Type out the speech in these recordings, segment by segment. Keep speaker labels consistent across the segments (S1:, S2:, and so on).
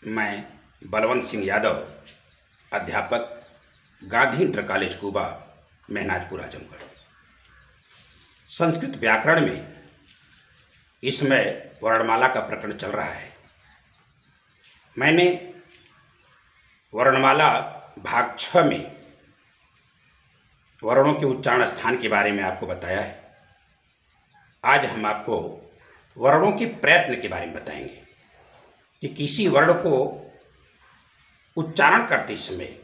S1: मैं बलवंत सिंह यादव, अध्यापक, Gandhi inter college Quba, महनाजपुर, Azamgarh. Sanskrit व्याकरण में इस समय वर्णमाला का प्रकरण चल रहा है। मैंने वर्णमाला भाग 6 में वर्णों के उच्चारण स्थान के बारे में आपको बताया है। आज हम आपको वर्णों के प्रयत्न के बारे में बताएंगे कि किसी वर्ण को उच्चारण करते समय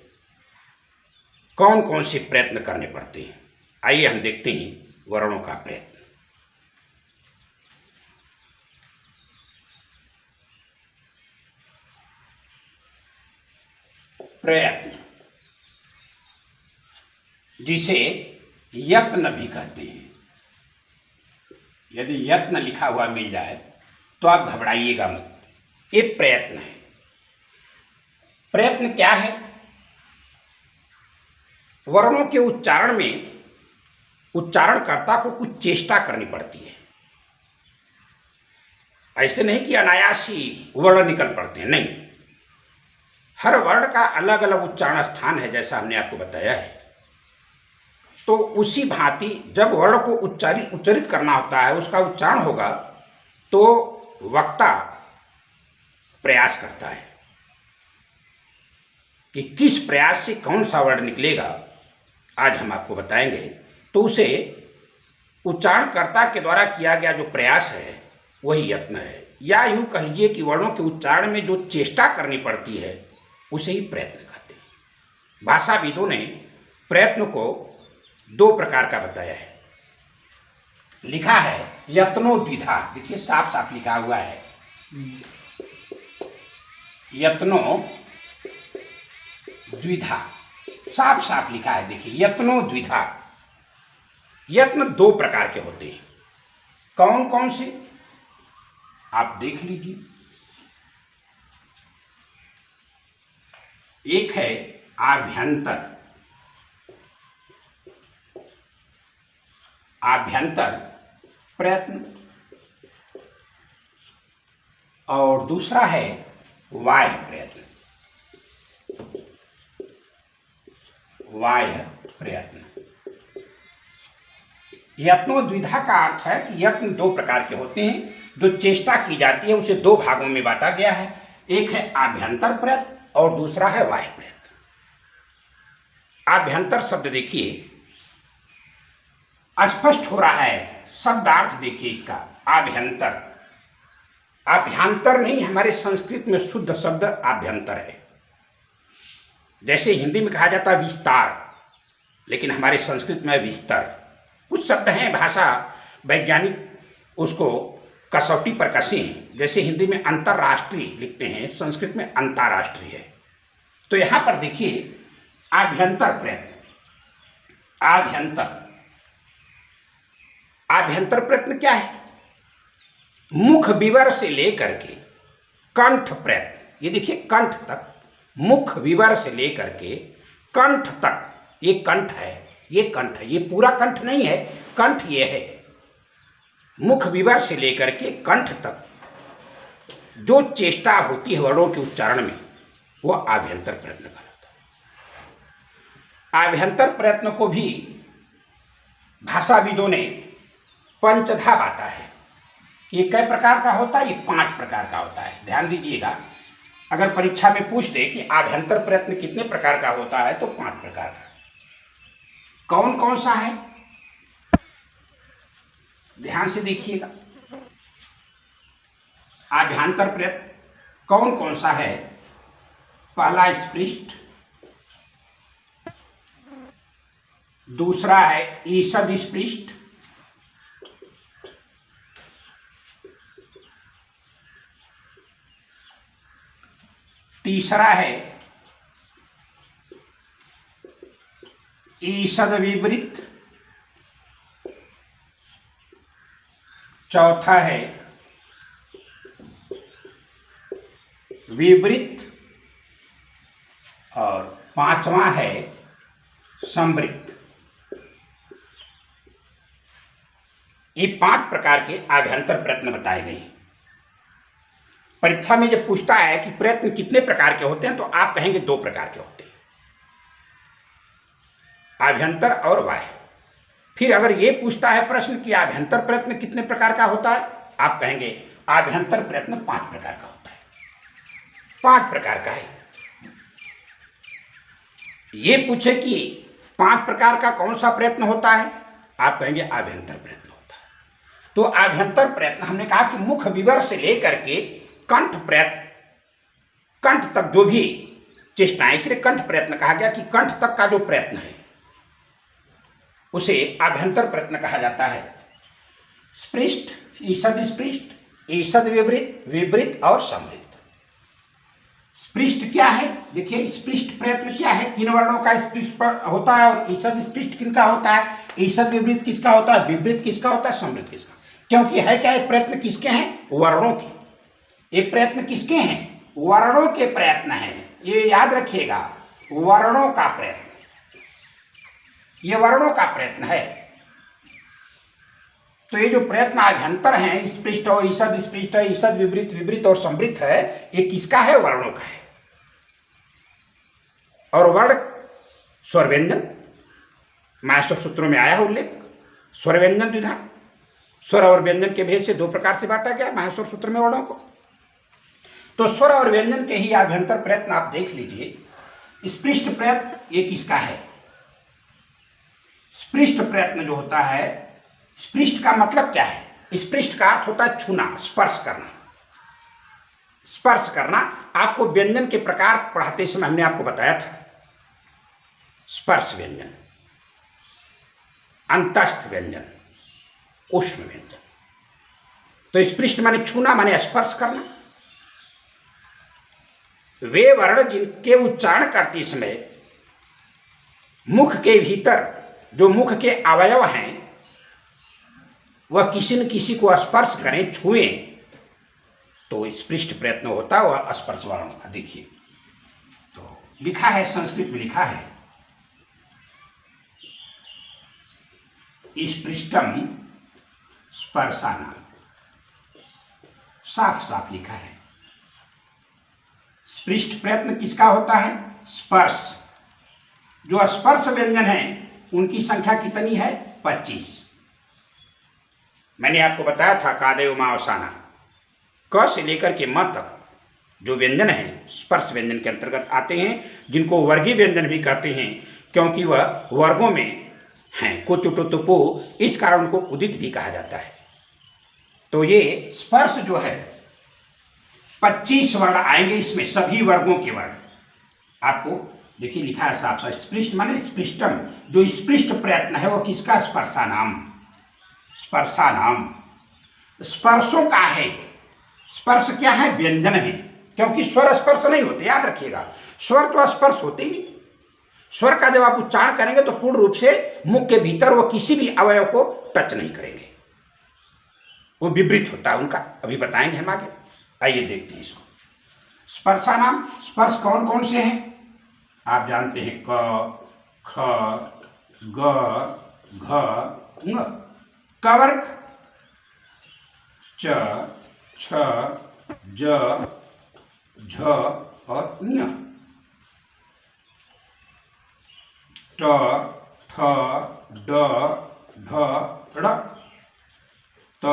S1: कौन कौन से प्रयत्न करने पड़ते हैं। आइए हम देखते हैं वर्णों का प्रयत्न। प्रयत्न जिसे यत्न भी कहते हैं। यदि यत्न लिखा हुआ मिल जाए तो आप घबराइएगा मत, ये प्रयत्न है। प्रयत्न क्या है? वर्णों के उच्चारण में उच्चारणकर्ता को कुछ चेष्टा करनी पड़ती है। ऐसे नहीं कि अनायास ही वर्ण निकल पड़ते हैं, नहीं। हर वर्ण का अलग अलग उच्चारण स्थान है, जैसा हमने आपको बताया है। तो उसी भांति जब वर्ण को उच्चारित करना होता है, उसका उच्चारण होगा, तो वक्ता प्रयास करता है कि किस प्रयास से कौन सा वर्ण निकलेगा। आज हम आपको बताएंगे। तो उसे उच्चारणकर्ता के द्वारा किया गया जो प्रयास है वही यत्न है, या यूँ कहिए कि वर्णों के उच्चारण में जो चेष्टा करनी पड़ती है उसे ही प्रयत्न कहते हैं। भाषाविदों ने प्रयत्न को 2 प्रकार का बताया है। लिखा है यत्नो द्विधा, देखिए साफ साफ लिखा हुआ है, यत्नो द्विधा, साफ साफ लिखा है। देखिए यत्नो द्विधा। यत्न 2 प्रकार के होते हैं। कौन कौन से आप देख लीजिए। एक है आभ्यंतर। आभ्यंतर प्रयत्न, और दूसरा है बाह्य प्रयत्न। बाह्य प्रयत्न। यत्नो द्विधा का अर्थ है कि यत्न 2 प्रकार के होते हैं। जो चेष्टा की जाती है उसे 2 भागों में बांटा गया है। एक है आभ्यंतर प्रयत्न और दूसरा है बाह्य प्रयत्न। आभ्यंतर शब्द देखिए स्पष्ट हो रहा है, शब्दार्थ देखिए इसका। आभ्यंतर, आभ्यंतर नहीं, हमारे संस्कृत में शुद्ध शब्द आभ्यंतर है। जैसे हिंदी में कहा जाता है विस्तार, लेकिन हमारे संस्कृत में विस्तर। कुछ शब्द हैं भाषा वैज्ञानिक उसको कसौटी पर कसे हैं। जैसे हिंदी में अंतर्राष्ट्रीय लिखते हैं, संस्कृत में अंतर्राष्ट्रीय है। तो यहाँ पर देखिए आभ्यंतर प्रयत्न। आभ्यंतर, आभ्यंतर प्रयत्न क्या है? मुख विवर से लेकर के कंठ प्रयत्न। ये देखिए कंठ तक, मुख विवर से लेकर के कंठ तक। ये कंठ है, ये कंठ है, ये पूरा कंठ नहीं है, कंठ ये है। मुख विवर से लेकर के कंठ तक जो चेष्टा होती है वर्णों के उच्चारण में, वो आभ्यंतर प्रयत्न कहलाता है। आभ्यंतर प्रयत्न को भी भाषाविदों ने पंचधा बांटा है। ये कई प्रकार का होता है? ये 5 प्रकार का होता है। ध्यान दीजिएगा, अगर परीक्षा में पूछ दे कि आभ्यंतर प्रयत्न कितने प्रकार का होता है, तो 5 प्रकार का। कौन कौन सा है? ध्यान से देखिएगा। आभ्यंतर प्रयत्न कौन कौन सा है? पहला स्पृष्ट, दूसरा है ईषद स्पृष्ट, तीसरा है ईषद विवृत, चौथा है विवृत, और 5वां है संवृत। ये 5 प्रकार के आभ्यंतर प्रयत्न बताए गए। परीक्षा में जब पूछता है कि प्रयत्न कितने प्रकार के होते हैं तो आप कहेंगे 2 प्रकार के होते हैं, आभ्यंतर और बाह्य। फिर अगर ये पूछता है प्रश्न कि आभ्यंतर प्रयत्न कितने प्रकार का होता है, आप कहेंगे आभ्यंतर प्रयत्न 5 प्रकार का होता है, 5 प्रकार का है। ये पूछे कि 5 प्रकार का कौन सा प्रयत्न होता है, आप कहेंगे आभ्यंतर प्रयत्न होता है। तो आभ्यंतर प्रयत्न हमने कहा कि मुख विवर से लेकर के कंठ प्रयत्न, कंठ तक जो भी चेष्टाएं, इसलिए कंठ प्रयत्न कहा गया कि कंठ तक का जो प्रयत्न है उसे आभ्यंतर प्रयत्न कहा जाता है। स्पृष्ट, ईषद स्पृष्ट, ईषद विवृत, विवृत और समृत। स्पृष्ट क्या है, देखिए स्पृष्ट प्रयत्न क्या है, 3 वर्णों का स्पृष्ट होता है। और ईषद स्पृष्ट किसका होता है, ईषद विवृत किसका होता है, विवृत किसका होता है, समृत किसका। क्योंकि है क्या, ये प्रयत्न किसके हैं, वर्णों के। ये प्रयत्न किसके हैं, वर्णों के प्रयत्न है। ये याद रखिएगा, वर्णों का प्रयत्न, ये वर्णों का प्रयत्न है। तो ये जो प्रयत्न आभ्यंतर हैं, स्पृष्ट और ईषद स्पृष्ट है, ईषद विवृत, विवृत और समृत है, ये किसका है, वर्णों का है। और वर्ण स्वर व्यंजन, माहेश्वर सूत्रों में आया है उल्लेख, स्वर व्यंजन द्विधा। स्वर और व्यंजन के भेद से 2 प्रकार से बांटा गया माहेश्वर सूत्र में वर्णों को। तो स्वर और व्यंजन के ही आभ्यंतर प्रयत्न आप देख लीजिए। स्पृष्ट प्रयत्न ये किसका है, स्पृष्ट प्रयत्न जो होता है, स्पृष्ट का मतलब क्या है, स्पृष्ट का अर्थ होता है छूना, स्पर्श करना। स्पर्श करना आपको व्यंजन के प्रकार पढ़ाते समय हमने आपको बताया था। स्पर्श व्यंजन, अंतस्थ व्यंजन, ऊष्म व्यंजन। तो स्पृष्ट माने छूना, माने स्पर्श करना। वे वर्ण जिनके उच्चारण करते समय मुख के भीतर जो मुख के अवयव हैं वह किसी न किसी को स्पर्श करें, छुएं, तो स्पृष्ट प्रयत्न होता है वह स्पर्श वर्ण का। देखिए तो लिखा है, संस्कृत में लिखा है, स्पृष्टम स्पर्शानाम, साफ साफ लिखा है। स्पृष्ट प्रयत्न किसका होता है, स्पर्श। जो स्पर्श व्यंजन है उनकी संख्या कितनी है, 25। मैंने आपको बताया था कादेव मावसाना, क से लेकर के म तक जो व्यंजन है स्पर्श व्यंजन के अंतर्गत आते हैं, जिनको वर्गीय व्यंजन भी कहते हैं, क्योंकि वह वर्गों में हैं। को चुटो तुपो, इस कारण उनको उदित भी कहा जाता है। तो ये स्पर्श जो है 25 वर्ण आएंगे इसमें, सभी वर्गों के वर्ण। आपको देखिए लिखा है साफ साफ, स्पृष्ट माने स्पृष्टम, जो स्पृष्ट प्रयत्न है वो किसका, स्पर्शानाम, स्पर्शानाम। स्पर्शों का है, स्पर्श क्या है, व्यंजन है। क्योंकि स्वर स्पर्श नहीं होते, याद रखिएगा, स्वर तो स्पर्श होते ही नहीं। स्वर का जब आप उच्चारण करेंगे तो पूर्ण रूप से मुख के भीतर वो किसी भी अवयव को टच नहीं करेंगे, वो विवृत होता है उनका। अभी बताएंगे हम आगे, आइए देखते हैं इसको। स्पर्शानाम, स्पर्श कौन कौन से हैं आप जानते हैं, क, ख, ग, घ, ङ। कवर्ग च, छ, ज, झ और ञ। ट, ठ, ड, ढ, ढ़। त,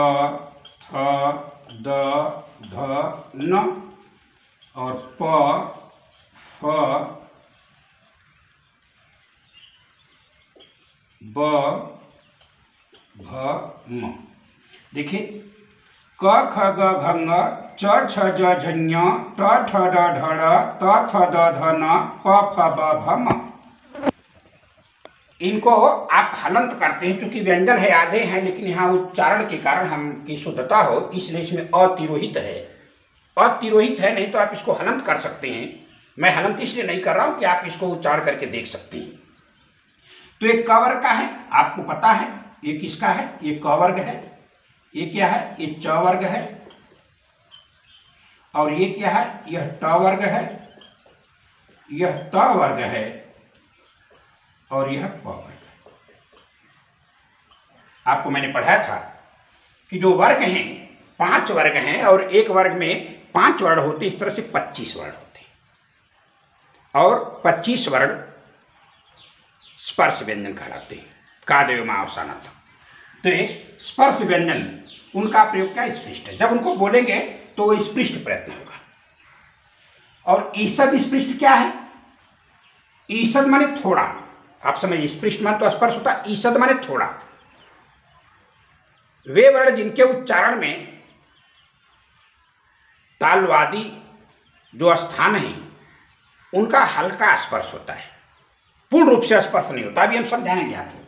S1: थ, द, ध, न। और प, फ, ब, भ, म। देखिए क, ख, ग, घ, ङ, च, छ, ज, झ, ञ, ट, ठ, ड, ढ, ढ़, त, थ, द, ध, न, प, फ, ब, भ, म। इनको आप हलंत करते हैं, चूंकि व्यंजन है आधे हैं, लेकिन यहाँ उच्चारण के कारण हम की शुद्धता हो इसलिए इसमें अतिरोहित है। अतिरोहित है, नहीं तो आप इसको हलंत कर सकते हैं। मैं हलंत इसलिए नहीं कर रहा हूं कि आप इसको उच्चारण करके देख सकते हैं। तो एक क वर्ग का है, आपको पता है ये किसका है, ये क वर्ग है। ये क्या है, ये च वर्ग है। और ये क्या है, यह ट वर्ग है, यह त वर्ग है और यह प वर्ग है। आपको मैंने पढ़ाया था कि जो वर्ग हैं 5 वर्ग हैं और एक वर्ग में 5 वर्ण होते, इस तरह से 25 वर्ण होते और 25 वर्ण स्पर्श व्यंजन कहलाते हैं। कादयो मावसानत। तो ये स्पर्श व्यंजन उनका प्रयोग क्या स्पृष्ट है, जब उनको बोलेंगे तो वो स्पृष्ट प्रयत्न होगा। और ईषद स्पृष्ट क्या है? ईषद माने थोड़ा, आप समझिए, स्पृष्ट मान तो स्पर्श होता है, ईषद माने थोड़ा। वे वर्ण जिनके उच्चारण में तालवादी जो स्थान है उनका हल्का स्पर्श होता है, पूर्ण रूप से स्पर्श नहीं होता। अभी हम समझाएंगे आपको।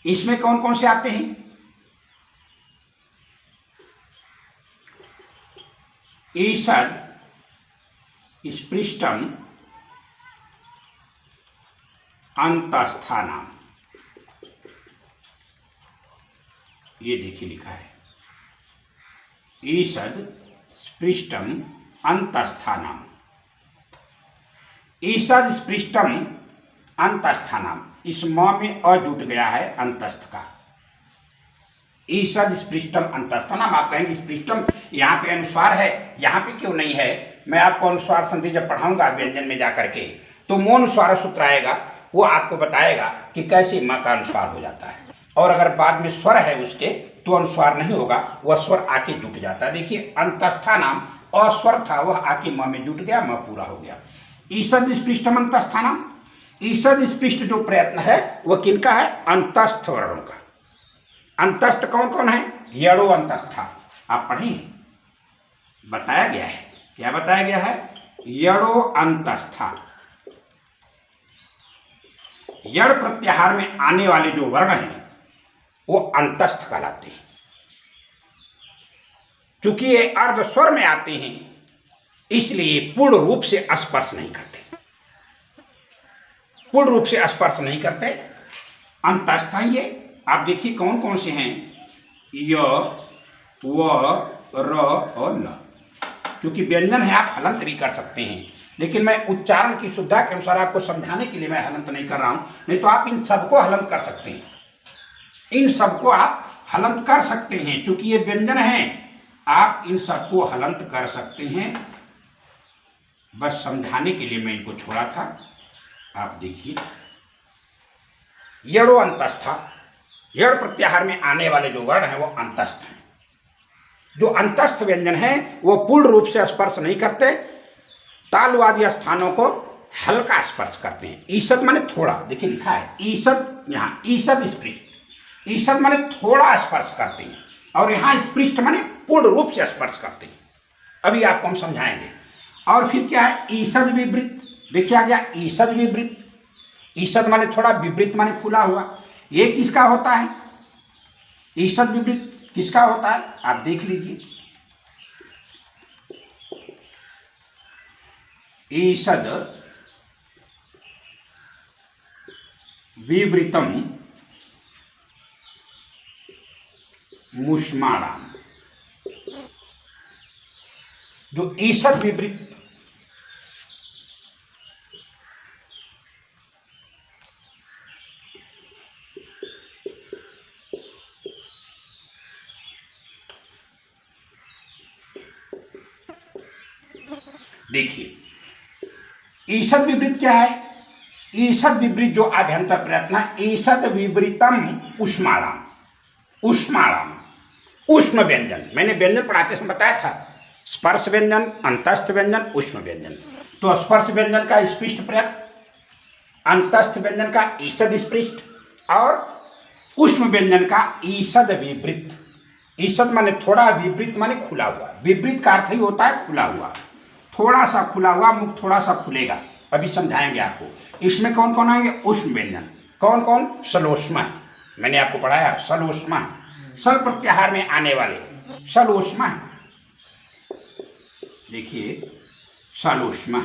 S1: इसमें कौन कौन से आते हैं? ईषद स्पृष्टम अंतस्थानम, ये देखिए लिखा है, ईषद स्पृष्टम अंतस्थानम। ईषद स्पृष्टम अंतस्थानम, इस म में अ जुट गया है अंतस्थ का। ईषद स्पृष्टम अंतस्थानम। आप कहेंगे स्पृष्टम यहाँ पे अनुस्वार है, यहाँ पे क्यों नहीं है? मैं आपको अनुस्वार संधि जब पढ़ाऊंगा व्यंजन में जाकर के, तो मोनुस्वार सूत्र आएगा, वो आपको बताएगा कि कैसे म का अनुस्वार हो जाता है। और अगर बाद में स्वर है उसके तो अनुस्वार नहीं होगा, वह स्वर आके जुट जाता है। देखिए अंतस्थानम अस्वर था, वह आके म में जुट गया, म पूरा हो गया। ईषद स्पृष्टम अंतस्थानम, ईषद स्पृष्ट जो प्रयत्न है वह किनका है? अंतस्थ वर्णों का। अंतस्थ कौन कौन है? यड़ो अंतस्था, आप पढ़िए, बताया गया है। क्या बताया गया है? यड़ो अंतस्था। यड़ प्रत्याहार में आने वाले जो वर्ण हैं वो अंतस्थ कहलाते हैं। चूंकि ये अर्ध स्वर में आते हैं इसलिए पूर्ण रूप से स्पर्श नहीं करते, पूर्ण रूप से स्पर्श नहीं करते, अंतस्थ हैं ये। आप देखिए कौन कौन से हैं? य, व, र और ल। क्योंकि व्यंजन है, आप हलंत भी कर सकते हैं, लेकिन मैं उच्चारण की शुद्धता के अनुसार आपको समझाने के लिए मैं हलंत नहीं कर रहा हूं। नहीं तो आप इन सबको हलंत कर सकते हैं, इन सबको आप हलंत कर सकते हैं। चूंकि ये व्यंजन है, आप इन सबको हलंत कर सकते हैं। बस समझाने के लिए मैं इनको छोड़ा था। आप देखिए, यड़ो अंतस्था, यड़ प्रत्याहार में आने वाले जो वर्ण हैं वो अंतस्थ हैं। जो अंतस्थ व्यंजन है वो पूर्ण रूप से स्पर्श नहीं करते, तालवादी स्थानों को हल्का स्पर्श करते हैं। ईषद माने थोड़ा, देखिए लिखा है ईषद, यहाँ ईषद स्पृष्ट, ईषद माने थोड़ा स्पर्श करते हैं, और यहाँ स्पृष्ट माने पूर्ण रूप से स्पर्श करते हैं। अभी आपको हम समझाएंगे। और फिर क्या है? ईषद विवृत, देखिए आ गया ईषद विवृत। ईषद माने थोड़ा, विवृत माने खुला हुआ। ये किसका होता है? ईषद विवृत किसका होता है? आप देख लीजिए, ईषद विवृतम मुष्माणाम। जो ईषद विवृत देखिए, ईषद विवृत क्या है? ईषद विवृत जो आभ्यंतर प्रयत्न है, ईषद विवृतम उष्माणाम। उष्माणाम उष्म व्यंजन, मैंने व्यंजन पढ़ाते समय बताया था, स्पर्श व्यंजन, अंतस्थ व्यंजन, उष्म व्यंजन। तो स्पर्श व्यंजन का स्पृष्ट प्रयत्न, अंतस्थ व्यंजन का ईषद स्पृष्ट, और उष्म व्यंजन का ईषद विवृत। ईषद माने थोड़ा, विवृत माने खुला हुआ। विवृत का अर्थ ही होता है खुला हुआ, थोड़ा सा खुला हुआ, मुख थोड़ा सा खुलेगा। अभी समझाएंगे आपको। इसमें कौन कौन आएंगे? उष्म व्यंजन। कौन कौन? सलोष्मा, मैंने आपको पढ़ाया सलोष्मा, सल प्रत्याहार में आने वाले सलोष्मा। देखिए सलोष्मा,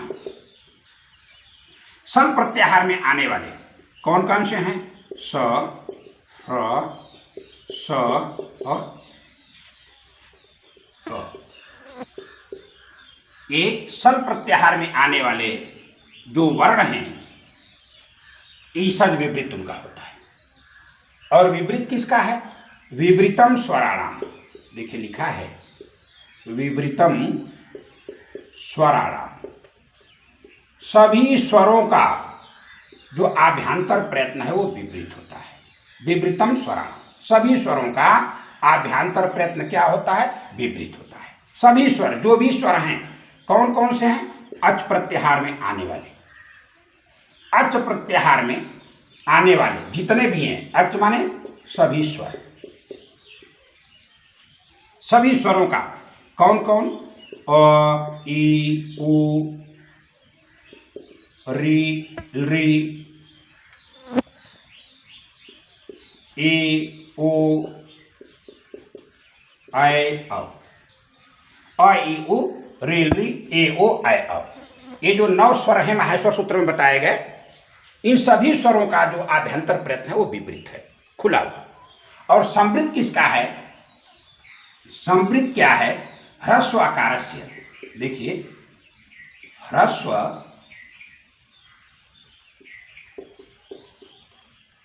S1: सल प्रत्याहार में आने वाले कौन कौन से हैं? स, र, स और क। ये सल प्रत्याहार में आने वाले जो वर्ण हैं, ईषद विवृत उनका होता है। और विवृत किसका है? विवृतम स्वराणाम। देखिए लिखा है विवृतम स्वराणाम। सभी स्वरों का जो आभ्यंतर प्रयत्न है वो विपरीत होता है। विपरीतम स्वराणाम, सभी स्वरों का आभ्यंतर प्रयत्न क्या होता है? विपरीत होता है। सभी स्वर, जो भी स्वर हैं, कौन कौन से हैं? अच प्रत्याहार में आने वाले, अच प्रत्याहार में आने वाले जितने भी हैं, अच माने सभी स्वर, सभी स्वरों का कौन कौन? अ, ई, उ, री, री, ई, उ, ऐ, औ। अ, ई, उ, री, री, ए, ओ, ऐ, औ। ये जो 9 स्वर हैं माहेश्वर सूत्र में बताए गए, इन सभी स्वरों का जो आभ्यंतर प्रयत्न है वो विपरीत है, खुला हुआ। और समृद्ध किसका है? समृद्ध क्या है? ह्रस्व आकारस्य। देखिए, ह्रस्व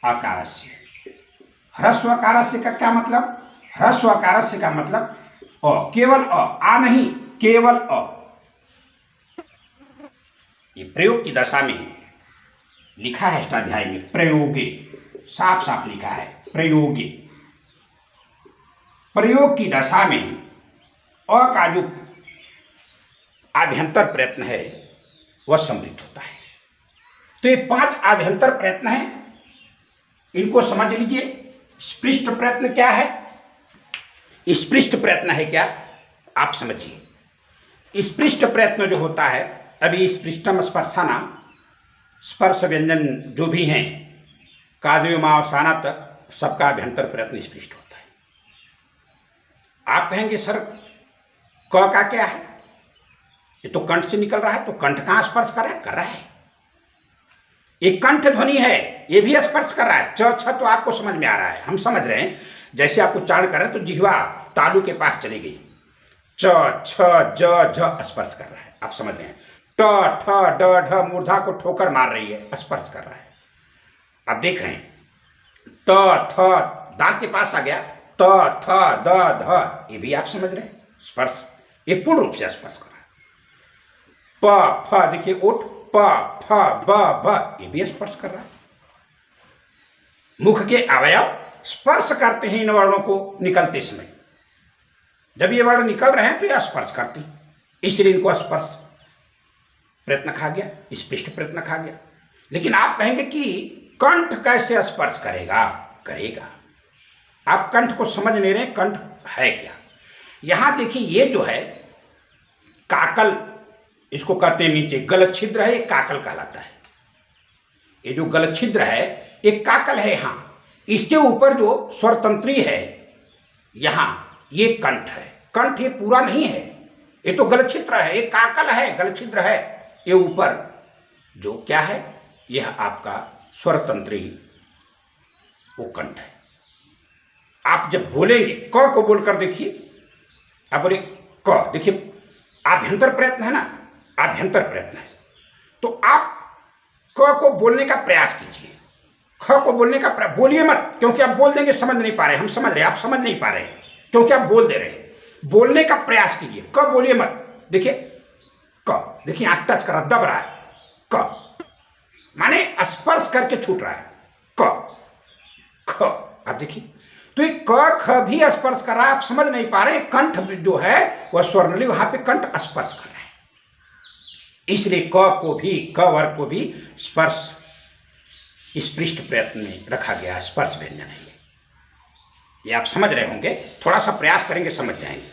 S1: आकारस्य। ह्रस्व आकारस्य का क्या मतलब? ह्रस्व आकारस्य का मतलब अ, केवल अ, आ नहीं, केवल अ। ये प्रयोग की दशा में लिखा है अष्टाध्यायी में, प्रयोगे, साफ साफ लिखा है प्रयोगे। प्रयोग की दशा में अ का जो आभ्यंतर प्रयत्न है वह समृद्ध होता है। तो ये 5 आभ्यंतर प्रयत्न हैं, इनको समझ लीजिए। स्पृष्ट प्रयत्न क्या है? स्पृष्ट प्रयत्न है क्या? आप समझिए। स्पृष्ट प्रयत्न जो होता है, अभी स्पृष्टम स्पर्शाना, स्पर्श व्यंजन जो भी हैं, कादयोमावसाना तक सबका आभ्यंतर प्रयत्न स्पृष्ट होता है। आप कहेंगे सर क का क्या है? ये तो कंठ से निकल रहा है, तो कंठ कहाँ स्पर्श कर रहा है? कर रहा है, ये कंठ ध्वनि है, ये भी स्पर्श कर रहा है। च छ तो आपको समझ में आ रहा है, हम समझ रहे हैं। जैसे आप उच्चारण कर रहे हैं तो जिह्वा तालु के पास चली गई, च छ ज झ स्पर्श कर रहा है, आप समझ रहे हैं। ट ठ ड ढ मूर्धा को ठोकर मार रही है, स्पर्श कर रहा है। आप देख रहे हैं त थ दांत के पास आ गया, त थ द ध, ये भी आप समझ रहे हैं स्पर्श, ये पूर्ण रूप से स्पर्श कर रहा है। प फ देखिए उठ, प फ ब भ, ये भी स्पर्श कर रहा है। मुख के अवयव स्पर्श करते हैं इन वर्णों को निकलते समय। जब ये वर्ण निकल रहे हैं तो ये स्पर्श करते हैं, इसलिए इनको स्पर्श प्रयत्न कहा गया, स्पृष्ट प्रयत्न कहा गया। लेकिन आप कहेंगे कि कंठ कैसे स्पर्श करेगा? करेगा। आप कंठ को समझ नहीं रहे, कंठ है क्या? यहां देखिए, ये जो है काकल, इसको कहते हैं नीचे गल छिद्र है, ये काकल कहलाता है। ये जो गल छिद्र है एक काकल है यहाँ, इसके ऊपर जो स्वरतंत्री है यहाँ, ये कंठ है। कंठ ये पूरा नहीं है, ये तो गल छिद्र है, ये काकल है, गल छिद्र है। ये ऊपर जो क्या है, यह आपका स्वरतंत्री, वो कंठ है। आप जब बोलेंगे क को बोलकर देखिए, आप बोले क, देखिए आभ्यंतर प्रयत्न है ना, आभ्यंतर प्रयत्न है, तो आप क को बोलने का प्रयास कीजिए। ख को बोलने का प्रयास, बोलिए मत, क्योंकि आप बोल देंगे समझ नहीं पा रहे, हम समझ रहे, आप समझ नहीं पा रहे क्योंकि आप बोल दे रहे हैं। बोलने का प्रयास कीजिए, क बोलिए मत। देखिए क, देखिए हाथ टच कर रहा, दब रहा है, क माने स्पर्श करके छूट रहा है, क ख। आप देखिए, तो ये क ख भी स्पर्श कर रहा है, आप समझ नहीं पा रहे। कंठ जो है वह स्वर्णली, वहां पे कंठ स्पर्श कर रहा है, इसलिए क को भी, क वर्ग को भी स्पर्श स्पृष्ट प्रयत्न में रखा गया, स्पर्श व्यंजन है ये आप समझ रहे होंगे। थोड़ा सा प्रयास करेंगे समझ जाएंगे,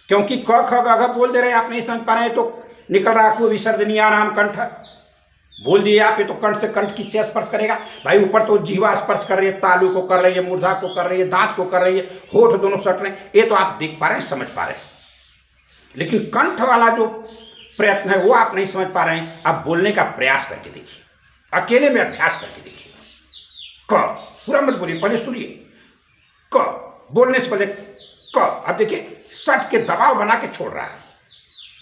S1: क्योंकि क ख ग घ बोल दे रहे हैं, आप नहीं समझ पा रहे हैं, तो निकल रहा को विसर्जनीय नाम कंठ बोल दिए आप, ये तो कंठ से कंठ किससे स्पर्श करेगा भाई? ऊपर तो जीवा स्पर्श कर रही है, तालु को कर रही है, मूर्धा को कर रही है, दांत को कर रही है, होठ दोनों सट रहे हैं, ये तो आप देख पा रहे हैं, समझ पा रहे हैं। लेकिन कंठ वाला जो प्रयत्न है वो आप नहीं समझ पा रहे हैं। आप बोलने का प्रयास करके देखिए, अकेले में अभ्यास करके देखिए। क पूरा मत बोलिए, पहले सुनिए, क बोलने से पहले क। अब देखिए सट के दबाव बना के छोड़ रहा है,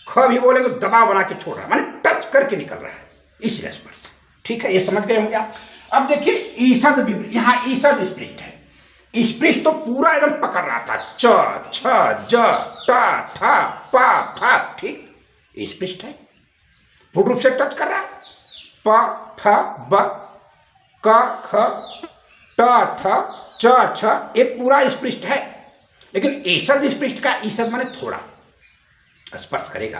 S1: ख भी बोलेंगे दबाव बना के छोड़ रहा है, माने टच करके निकल रहा है, इसलिए स्पर्श। ठीक है, ये समझ गए होंगे आप। अब देखिए ईसद, यहाँ ईसद स्पृष्ट है। स्पृष्ट तो पूरा एकदम पकड़ रहा था, च छ ज ट ठ प फ, ठीक। ये स्पष्ट है, पूर्ण रूप से टच कर रहा है। प फ ब क ख ट ठ च छ, ये पूरा स्पष्ट है। लेकिन ईषद स्पष्ट का ईषद माने थोड़ा स्पर्श करेगा,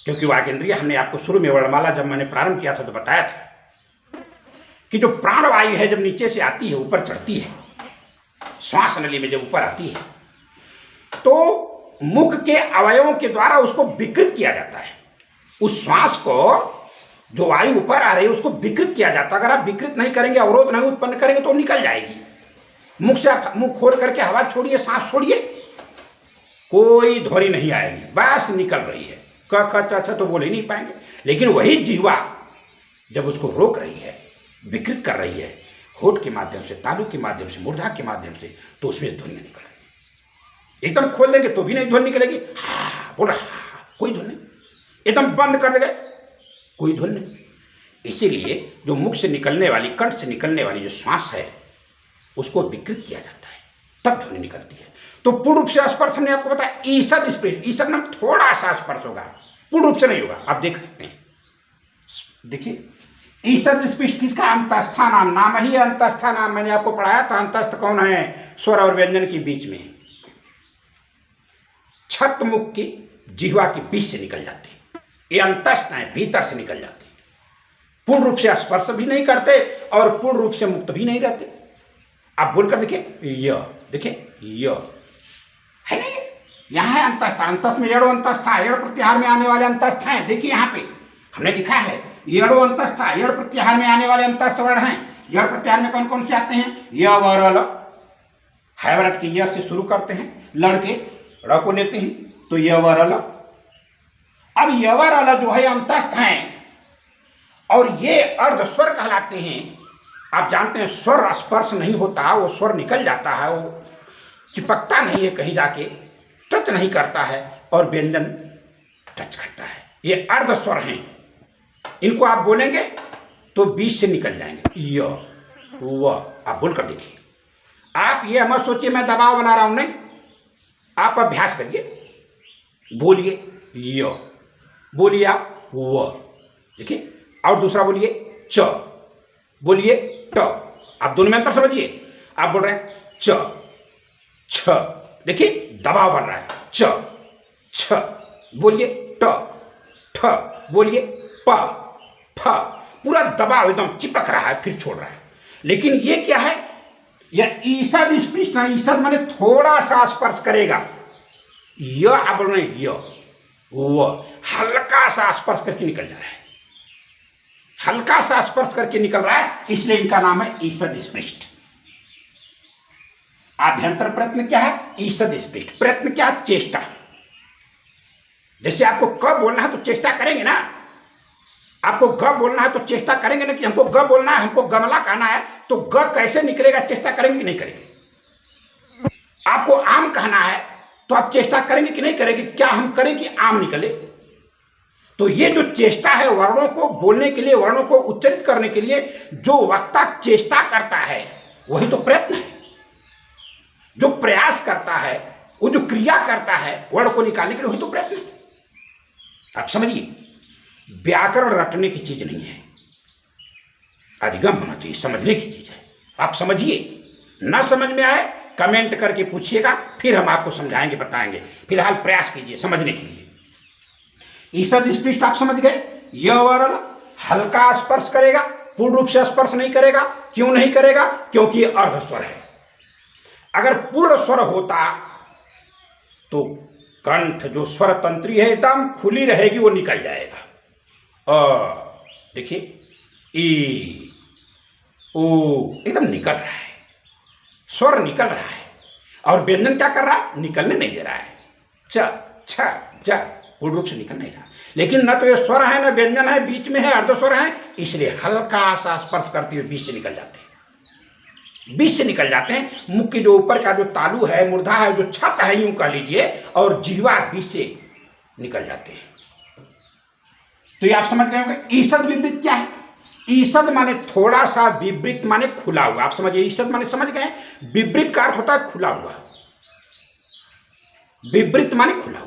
S1: क्योंकि वागेंद्रिय हमने आपको शुरू में वर्णमाला जब मैंने प्रारंभ किया था तो बताया था कि जो प्राणवायु है जब नीचे से आती है ऊपर चढ़ती है, श्वास नली में जब ऊपर आती है तो मुख के अवयवों के द्वारा उसको विकृत किया जाता है। उस श्वास को जो वायु ऊपर आ रही है उसको विकृत किया जाता है। अगर आप विकृत नहीं करेंगे, अवरोध नहीं उत्पन्न करेंगे तो निकल जाएगी। मुख से आप मुंह खोल करके हवा छोड़िए, सांस छोड़िए, कोई ध्वनि नहीं आएगी, बस निकल रही है। क ख च छ तो बोल ही नहीं पाएंगे। लेकिन वही जिह्वा जब उसको रोक रही है, विकृत कर रही है, होठ के माध्यम से, तालु के माध्यम से, मूर्धा के माध्यम से, तो उसमें ध्वनि निकल रही है। एकदम खोल देंगे तो भी नहीं ध्वनि निकलेगी, हा बोल रहा, कोई ध्वनि नहीं। एकदम बंद कर देंगे, कोई ध्वनि नहीं। इसीलिए जो मुख से निकलने वाली, कंठ से निकलने वाली जो श्वास है उसको विकृत किया जाता है, तब ध्वनि निकलती है। तो पूर्ण रूप से स्पर्श हमने आपको बताया ईषद स्पर्श, ईषद में थोड़ा सा स्पर्श होगा, पूर्ण रूप से नहीं होगा। आप देख सकते हैं, देखिए ईषद स्पर्श किसका? अंतस्था नाम, नाम ही अंतस्था नाम। मैंने आपको पढ़ाया था अंतस्थ कौन है? स्वर और व्यंजन के बीच में, छत मुख की जिह्वा के बीच से निकल जाते हैं। ये अंतस्थ है, भीतर से निकल जाते हैं। पूर्ण रूप से स्पर्श भी नहीं करते और पूर्ण रूप से मुक्त भी नहीं रहते। आप बोलकर देखिए, य देखिए, य है नहीं, यहाँ है अंतस्थ। अंतस्थ में एड़ो अंतस्थ है, एड़ प्रत्याहार में आने वाले अंतस्थ हैं। देखिए यहाँ पे हमने लिखा है एड़ो अंतस्थ है, एड़ प्रत्याहार में आने वाले अंतस्थ वर्ण हैं। एड़ प्रत्याहार में कौन कौन से आते हैं? य व र ल, हैवरट के य से शुरू करते हैं, लड़के र को लेते हैं तो य व र ल। अब य व र ल जो है अंतस्थ हैं और ये अर्ध स्वर कहलाते हैं। आप जानते हैं स्वर स्पर्श नहीं होता, वो स्वर निकल जाता है, वो चिपकता नहीं है कहीं जाके, टच नहीं करता है, और व्यंजन टच करता है। ये अर्ध स्वर हैं, इनको आप बोलेंगे तो बीच से निकल जाएंगे। य व, आप बोलकर देखिए। आप ये मत सोचिए मैं दबाव बना रहा हूं, नहीं, आप अभ्यास करिए, बोलिए य, बोलिए आप व, देखिए, और दूसरा बोलिए च, बोलिए ट। आप दोनों में अंतर समझिए। आप बोल रहे हैं च छ, देखिए दबाव बन रहा है, च छ, बोलिए ट ठ, बोलिए प फ, पूरा दबाव एकदम चिपक रहा है, फिर छोड़ रहा है। लेकिन ये क्या है? यह ईषद स्पर्श ना, ईषद माने थोड़ा सा स्पर्श करेगा। य आप बोल रहे हैं य, वो हल्का सा स्पर्श करके निकल जा रहा है, हल्का सा स्पर्श करके निकल रहा है, इसलिए इनका नाम है ईषद स्पर्श। आभ्यंतर प्रयत्न क्या है? ईषद स्पर्श। प्रयत्न क्या? चेष्टा। जैसे आपको क बोलना है तो चेष्टा करेंगे ना, आपको ग बोलना है तो चेष्टा करेंगे ना कि हमको ग बोलना है, हमको गमला कहना है, तो ग कैसे निकलेगा? चेष्टा करेंगे कि नहीं करेंगे? आपको आम कहना है तो आप चेष्टा करेंगे कि नहीं करेंगे? क्या हम करें कि आम निकले? तो ये जो चेष्टा है, वर्णों को बोलने के लिए, वर्णों को उच्चारित करने के लिए जो वक्ता चेष्टा करता है वही तो प्रयत्न है। जो प्रयास करता है, वो जो क्रिया करता है वर्ण को निकालने के लिए, वही तो प्रयत्न है। आप समझिए, व्याकरण रटने की चीज नहीं है, अधिगम होना चाहिए, समझने की चीज है। आप समझिए, न समझ में आए कमेंट करके पूछिएगा, फिर हम आपको समझाएंगे, बताएंगे। फिलहाल प्रयास कीजिए समझने के लिए। ईषद स्पर्श आप समझ गए। य व र ल हल्का स्पर्श करेगा, पूर्ण रूप से स्पर्श नहीं करेगा। क्यों नहीं करेगा? क्योंकि ये अर्ध स्वर है। अगर पूर्ण स्वर होता तो कंठ जो स्वर तंत्री है एकदम खुली रहेगी, वो निकल जाएगा। देखिए, ई ओ एकदम निकल रहा है, स्वर निकल रहा है, और व्यंजन क्या कर रहा है? निकलने नहीं दे रहा है। च छ ज पूर्ण रूप से निकल नहीं रहा। लेकिन न तो ये स्वर है न व्यंजन है, बीच में है, अर्ध स्वर है, इसलिए हल्का सा स्पर्श करते हुए बीच से निकल जाते हैं, बीच से निकल जाते हैं। मुख के जो ऊपर का जो तालु है, मूर्धा है, जो छत है यूं कह लीजिए, और जिह्वा बीच से निकल जाते हैं। तो ये आप समझ गए होंगे। ईषद विवृत क्या है? ईषद माने थोड़ा सा, विवृत माने खुला हुआ। आप समझिए, ईषद माने समझ गए, विवृत का अर्थ होता है खुला हुआ, विवृत माने खुला हुआ।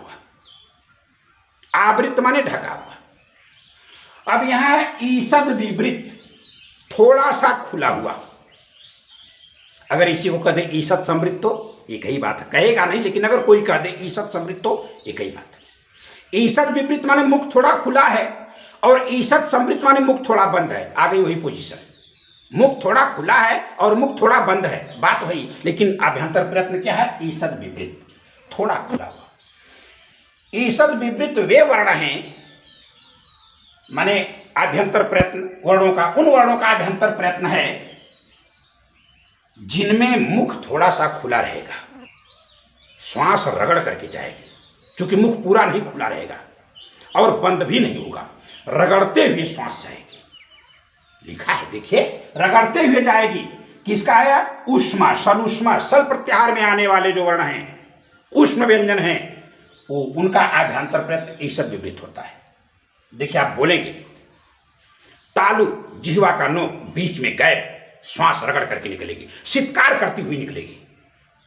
S1: आवृत माने ढका हुआ। अब यहां है ईषद विवृत, थोड़ा सा खुला हुआ। अगर इसी को कह दे ईषद समृद्ध तो एक ही बात है, कहेगा नहीं, लेकिन अगर कोई कह दे ईषद समृद्ध तो एक ही बात है। ईषद विवृत माने मुख थोड़ा खुला है और ईषद समृद्ध माने मुख थोड़ा बंद है। आ गई वही पोजीशन, मुख थोड़ा खुला है और मुख थोड़ा बंद है, बात वही, लेकिन अभ्यंतर प्रयत्न क्या है? ईषद विवृत, थोड़ा खुला हुआ। ईषद विवृत वे वर्ण हैं, माने आभ्यंतर प्रयत्न वर्णों का, उन वर्णों का आभ्यंतर प्रयत्न है जिनमें मुख थोड़ा सा खुला रहेगा, श्वास रगड़ करके जाएगी, क्योंकि मुख पूरा नहीं खुला रहेगा और बंद भी नहीं होगा, रगड़ते हुए श्वास जाएगी। लिखा है देखिए, रगड़ते हुए जाएगी। किसका है? ऊष्मा, सलूष्मा, सल प्रत्याहार में आने वाले जो वर्ण हैं, ऊष्म व्यंजन हैं, वो उनका आभ्यंतर प्रयत्न ईषद विवृत होता है। देखिए आप बोलेंगे, तालु जिह्वा का नोक, बीच में गैप, श्वास रगड़ करके निकलेगी, सित्कार करती हुई निकलेगी,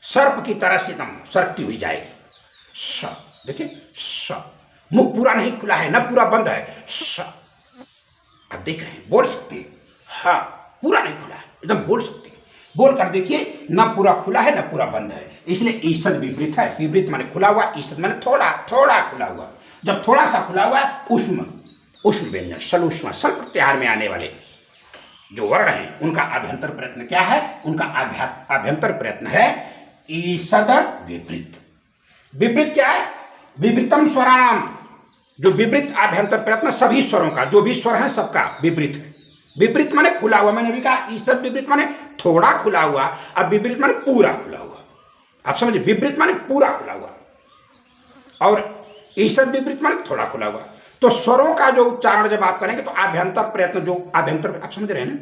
S1: सर्प की तरह से एकदम सरकती हुई जाएगी। स, देखिए स, मुख पूरा नहीं खुला है, न पूरा बंद है। स, आप देख रहे हैं, बोल सकते हैं, हाँ पूरा नहीं खुला है, एकदम बोल सकते हैं। बोल कर देखिए, न पूरा खुला है न पूरा बंद है, इसलिए ईषद विवृत है। विवृत माने खुला हुआ, ईषद माने थोड़ा थोड़ा खुला हुआ। जब थोड़ा सा खुला हुआ है, ऊष्म, ऊष्म व्यंजन, सलूष्मा, सल प्रत्याहार में आने वाले जो वर्ण हैं, उनका आभ्यंतर प्रयत्न क्या है? उनका आभ्यंतर प्रयत्न है ईषद विवृत। विवृत क्या है? विवृतम स्वराणाम, जो विवृत आभ्यंतर प्रयत्न सभी स्वरों का, जो भी स्वर है सबका विवृत है। विपरीत माने खुला हुआ, मैंने अभी कहा ईषद विपरीत माने थोड़ा खुला हुआ, अब विपरीत माने पूरा खुला हुआ। आप समझिए, विपरीत माने पूरा खुला हुआ और ईषद विपरीत माने थोड़ा खुला हुआ। तो स्वरों का जो उच्चारण जब आप करेंगे तो आभ्यंतर प्रयत्न, जो आभ्यंतर, आप समझ रहे हैं ना,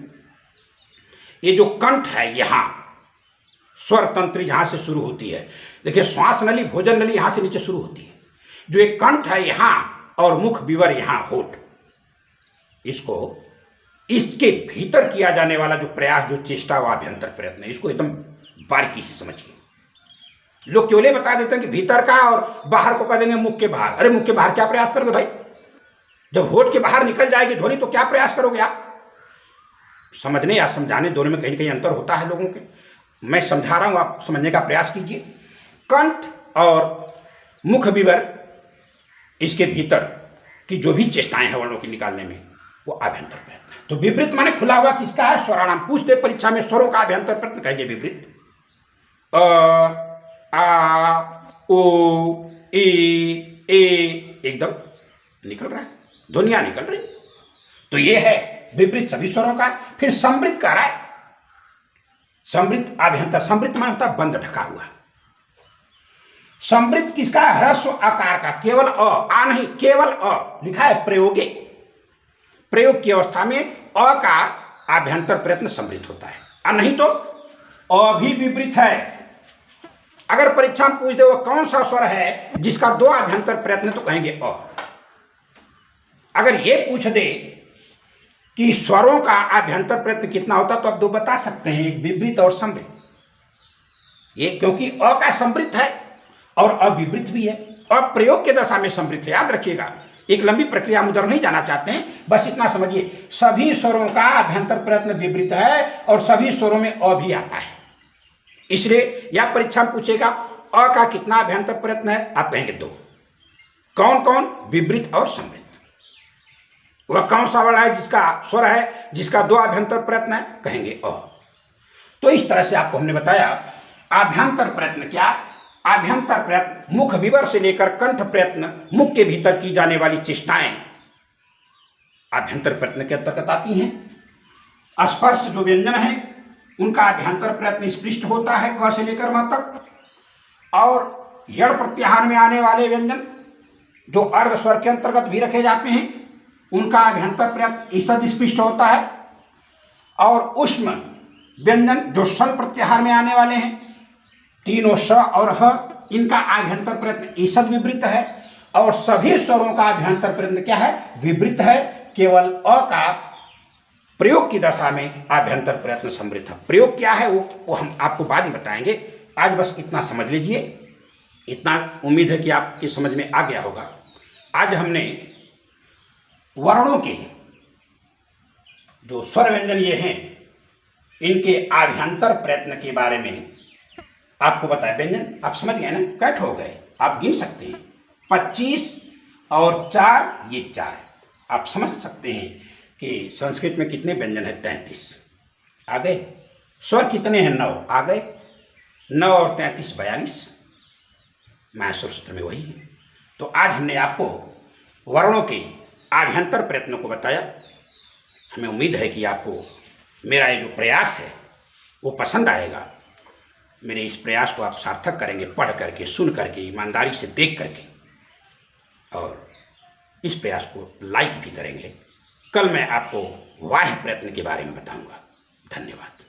S1: ये जो कंठ है, यहां स्वर तंत्री जहां से शुरू होती है, देखिए श्वास नली, भोजन नली यहां से नीचे शुरू होती है। जो एक कंठ है यहां और मुख विवर यहां, होठ, इसको, इसके भीतर किया जाने वाला जो प्रयास, जो चेष्टा, वो आभ्यंतर प्रयत्न है। इसको एकदम बारीकी से समझिए। लोग केवल बता देते हैं कि भीतर का और बाहर को कह देंगे मुख के बाहर। अरे मुख के बाहर क्या प्रयास करोगे भाई? जब होठ के बाहर निकल जाएगी ध्वनि तो क्या प्रयास करोगे आप? समझने या समझाने दोनों में कहीं ना कहीं अंतर होता है लोगों के। मैं समझा रहा हूं, आप समझने का प्रयास कीजिए। कंठ और मुख विवर, इसके भीतर की जो भी चेष्टाएं हैं वर्णों की निकालने में, वो आभ्यंतर प्रयत्न है। तो विवृत माने खुला हुआ किसका है? स्वराणाम। पूछते परीक्षा में स्वरों का आभ्यंतर प्रयत्न कहेंगे विवृत। अ, आ, ओ, ए एकदम निकल रहा है, ध्वनियां निकल रही। तो ये है विपरीत सभी स्वरों का। फिर समृद्ध कह रहा है, समृद्ध आभ्यंतर, समृद्ध माने होता है बंद, ढका हुआ। समृद्ध किसका है? ह्रस्व आकार का, केवल आ नहीं, केवल अ लिखा है प्रयोगे। प्रयोग की अवस्था में अ का आभ्यंतर प्रयत्न समृद्ध होता है, और नहीं तो अ भी विपरीत है। अगर परीक्षा में पूछ दे वो कौन सा स्वर है जिसका दो आभ्यंतर प्रयत्न, तो कहेंगे अ। अगर ये पूछ दे कि स्वरों का आभ्यंतर प्रयत्न कितना होता, तो आप दो बता सकते हैं, एक विपरीत और समृद्ध। ये क्योंकि अ का समृद्ध है और अविवृत भी है, और प्रयोग के दशा में समृद्ध है। याद रखिएगा, एक लंबी प्रक्रिया हम उधर नहीं जाना चाहते हैं, बस इतना समझिए, सभी स्वरों का आभ्यंतर प्रयत्न विवृत है और सभी स्वरों में अ भी आता है। इसलिए यह परीक्षा में पूछेगा अ का कितना आभ्यंतर प्रयत्न है, आप कहेंगे दो। कौन कौन? विवृत और समृद्ध। वह कौन सा वर्ण है जिसका स्वर है जिसका दो आभ्यंतर प्रयत्न है, कहेंगे अ। तो इस तरह से आपको हमने बताया आभ्यंतर प्रयत्न क्या। आभ्यंतर प्रयत्न मुख विवर से लेकर कंठ प्रयत्न, मुख के भीतर की जाने वाली चेष्टाएं आभ्यंतर प्रयत्न के अंतर्गत आती हैं। स्पर्श जो व्यंजन है उनका आभ्यंतर प्रयत्न स्पृष्ट होता है क से लेकर म तक, और यण प्रत्याहार में आने वाले व्यंजन जो अर्ध स्वर के अंतर्गत भी रखे जाते हैं उनका आभ्यंतर प्रयत्न ईषद स्पृष्ट होता है, और ऊष्म व्यंजन जो सल प्रत्याहार में आने वाले हैं, तीनों स और ह, इनका आभ्यंतर प्रयत्न ईषद विवृत है, और सभी स्वरों का आभ्यंतर प्रयत्न क्या है? विवृत है। केवल अ का प्रयोग की दशा में आभ्यंतर प्रयत्न समृद्ध है। प्रयोग क्या है वो हम आपको बाद में बताएंगे। आज बस इतना समझ लीजिए। इतना उम्मीद है कि आपकी समझ में आ गया होगा। आज हमने वर्णों के जो स्वर व्यंजन ये हैं, इनके आभ्यंतर प्रयत्न के बारे में आपको बताया। व्यंजन आप समझ गए ना, कैट हो गए, आप गिन सकते हैं। 25 और 4 ये 4, आप समझ सकते हैं कि संस्कृत में कितने व्यंजन है, 33 आ गए। स्वर कितने हैं, 9 आ गए। 9 और 33 42, माहेश्वर सूत्र में वही है। तो आज हमने आपको वर्णों के आभ्यंतर प्रयत्नों को बताया। हमें उम्मीद है कि आपको मेरा ये जो प्रयास है वो पसंद आएगा। मेरे इस प्रयास को आप सार्थक करेंगे, पढ़ करके, सुन करके, ईमानदारी से देख करके, और इस प्रयास को लाइक भी करेंगे। कल मैं आपको बाह्य प्रयत्न के बारे में बताऊंगा। धन्यवाद।